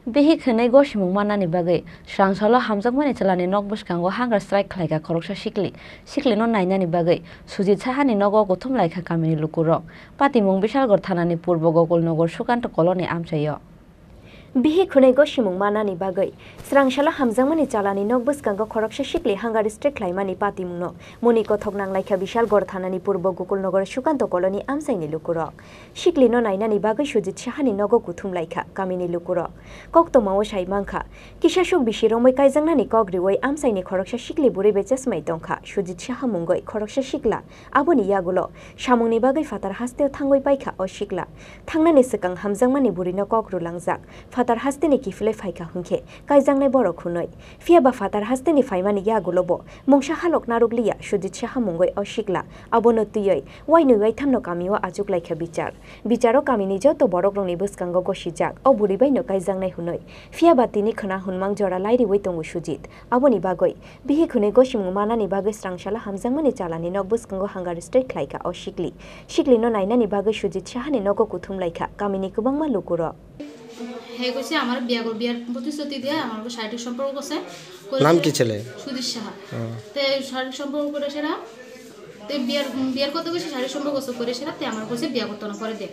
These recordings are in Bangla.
Behi khenai go shimung manani bagai srangsalo hamjakmani chalani nok bwskango hunger strike khlaika khoroksa sikli no nainani bagai Sujit Sahani nogo gothum laika kamini lukurok Patimung Bishalgor thanani purbo Gokulnagar Sukanto colony amchayo Bihi khunai go shimung manani bagai srangsalo hamjakmani chalani nok bwskango khoroksa sikli hunger strike khlaimani Patimungno muniko thoknang laika Bishalgor thanani purbo Gokulnagar Sukanto colony amchaini lukurok sikli no nainani bagai Sujit Sahani nogo gothum laika kamini lukurok koktomao saimangkha kisashuk bisiromoi kaijangnani kogriwai amsaini khoroksa sikli buri bechasmai tongkha Sujit Saha mungoi khoroksa sikla aboni yagulo samungni bagai fatar hasteo thangoi paikha o sikla thangnani sikang hamjangmani burino kogru langjak fatar hasteni kifle phaika hunkhe kaijangnai borok khunoi fiaba fatar hasteni faimani yagulobo mungsa halok narukliya Sujit Saha mungoi o sikla abono tuyoi wainui thamno kamiwa ajuk laikha bicharo kamini joto borokrongni bwskango gosijak o buribai no kaijangnai hunoi fiaba tini khana hunmang jora lairi waitongu Sujit aboni bagoi bihi khune goshimung manani bagai srangsala hamjangmani chalani nok bwskango hunger strike khlaika o sikli no nainani bagai Sujit Sahani nogo kuthum laika kamini kubangma lukuro হে কইছে আমার বিয়ার প্রতিশ্রুতি দিয়ে আমার শারীরিক সম্পর্ক করছে নাম কি ছেলে সুদীপ সাহা তে শারীরিক সম্পর্ক করে সেরা তে বিয়ার কত কইছে শারীরিক সম্পর্ক করে সেরা তে আমার কইছে বিয়া করতে না করে দে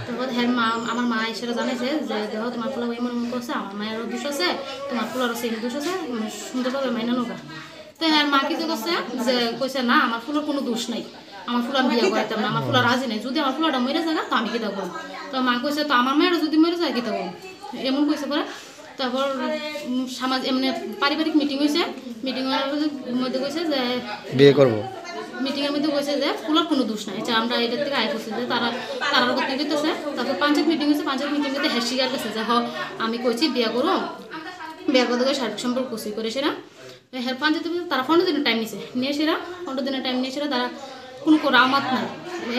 তারপর হ্যাঁ মা আমার মা এসে জানাইছে যে দেখো তোমার পোলা এমন করছে আমার মায়েরও দোষ আছে তোমার পোলারও সেম দোষ আছে সুন্দরভাবে মাইনা নোগা তে হ্যাঁ মা কি করছে যে কইছে না আমার পোলার কোনো দোষ নাই আমার ফুলার বিয়া করতাম না আমার ফুলা রাজি নাই যদি আমার ফুলাটা মরে যায় তো আমি কি দেবো তো মা কইছে তো আমার মেয়েরা যদি মরে যায় কি দেবো এমন কইছে পরে তারপর সমাজ এমনি পারিবারিক মিটিং হয়েছে মিটিং এর মধ্যে কইছে যে বিয়ে করব মিটিং এর মধ্যে কইছে যে ফুলার কোনো দোষ নাই যে আমরা এটা থেকে আই করছি যে তারা করতে দিতেছে তারপর পঞ্চায়েত মিটিং হয়েছে পঞ্চায়েত মিটিং এ হ্যাঁ স্বীকার করছে যে আমি কইছি বিয়া করব বিয়া করতে শারীরিক সম্পর্ক কুসি করেছে না হ্যাঁ পঞ্চায়েত তারা 15 দিনের টাইম নিয়েছে নিয়েছিরা 15 দিনের টাইম নিয়েছিরা তারা কোনো রামাত নাই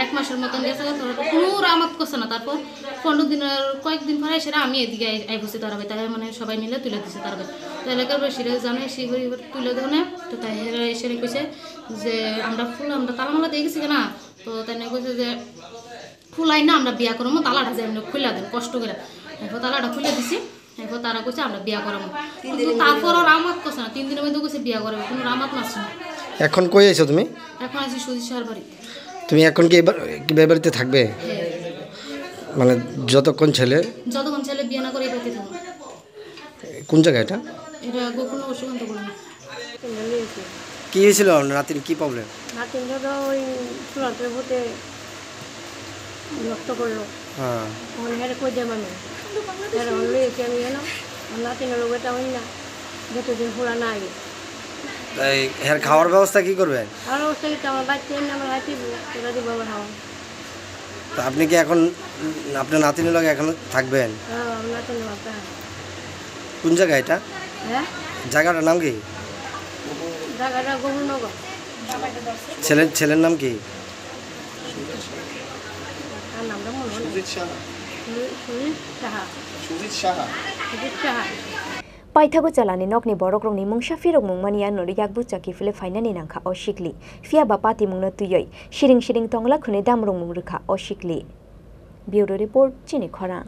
এক মাসের মতন গেছে কোনো রামাত করছে না তারপর 15 দিনের কয়েকদিন পরে সেটা আমি এদিকে আই বসে তারা তাই মানে সবাই মিলে তুলে দিছে তার তো এলাকার সেটা জানে সেই তুলে দেও না তো তাই এসে কইছে যে আমরা তালামালা দিয়ে গেছি না তো তাই কইছে যে ফুলাই না আমরা বিয়া করবো তালাটা যে খুলে দেন কষ্ট করে এরপর তালাটা খুলে দিছি এরপর তারা কইছে আমরা বিয়া করাবো কিন্তু তারপরও রামাত করছে না 3 দিনের মধ্যে কইছে বিয়া করাবে কোনো রামাত মারছে না এখন কই আইছো তুমি এখন আছি সুদীপ সাহার বাড়িতে তুমি এখন কি এই বাড়িতে থাকবে মানে যতক্ষণ ছেলে বিয়ে না করে এই বাড়িতে থাকবে কোন জায়গা এটা গোকুলনগর সুকান্ত কলোনি কি হয়েছিল রাতের কি প্রবলেম রাতের ধরো ওই চুলাতে ভূতে নষ্ট করলো হ্যাঁ ওখানে হেরে কই যাবে আমি হেরে হলে আমি এলাম রাতের রোগটা হই না যতদিন পুরা না আগে তাই এর খাওয়ার ব্যবস্থা কি করবেন আর অবস্থা কি আমার বাচ্চা এমনি আমার হাতি তোরা দিব বাবা খাওয়া তো আপনি কি এখন আপনার নাতিনের লগে এখন থাকবেন হ্যাঁ নাতিনের বাচ্চা কোন জায়গা এটা হ্যাঁ জায়গাটার নাম কি জায়গাটা গোকুলনগর ছেলের নাম কি আর নামটা মনে হয় Sujit Saha Paithago chalani nokni borokrongni mungsa firok mungmania nori yakbu chaki file fainani nangkha o sikli fiaba pati mungno tuyoi shiring tongla khune damrong mungrukha o sikli Bureau Report Chini Khorang